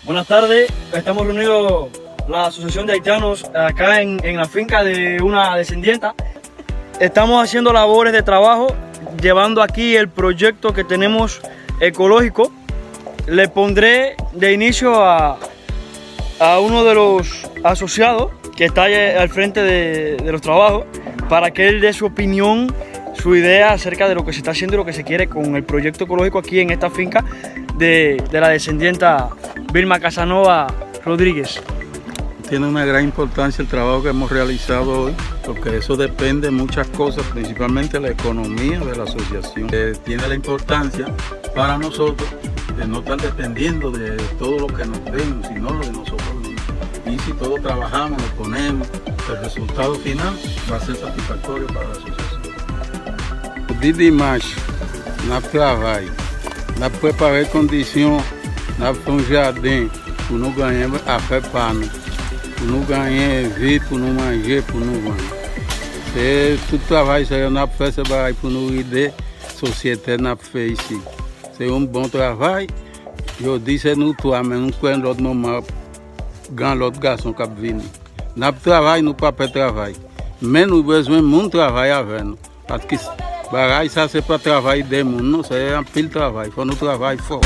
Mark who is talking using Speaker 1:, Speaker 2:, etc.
Speaker 1: Buenas tardes, estamos reunidos la Asociación de Haitianos acá en la finca de una descendienta. Estamos haciendo labores de trabajo, llevando aquí el proyecto que tenemos ecológico. Le pondré de inicio a uno de los asociados que está al frente de los trabajos para que él dé su opinión, su idea acerca de lo que se está haciendo y lo que se quiere con el proyecto ecológico aquí en esta finca de la descendienta Vilma Casanova Rodríguez.
Speaker 2: Tiene una gran importancia el trabajo que hemos realizado hoy, porque eso depende de muchas cosas, principalmente la economía de la asociación. Tiene la importancia para nosotros de no estar dependiendo de todo lo que nos den, sino lo de nosotros mismos. Y si todos trabajamos, lo ponemos, el resultado final va a ser satisfactorio para la asociación. De dimanche, na travail, na préparer conditions, na un jardin, pour nous gagner affaire par nous, pour nous gagner vie, pour nous manger, pour nous vendre. C'est tout travail que nous avons fait, c'est pour nous aider la société n'a fait ici. C'est un bon travail. Je dis c'est nous trois, mais nous prenons l'autre moment, grand l'autre garçon qui vient. Nous travaillons, nous pas de travail. Mais nous avons besoin de mon travail avec nous. Parce que ça, c'est pas travail des gens, non, c'est un pile travail. Il faut nous travailler fort.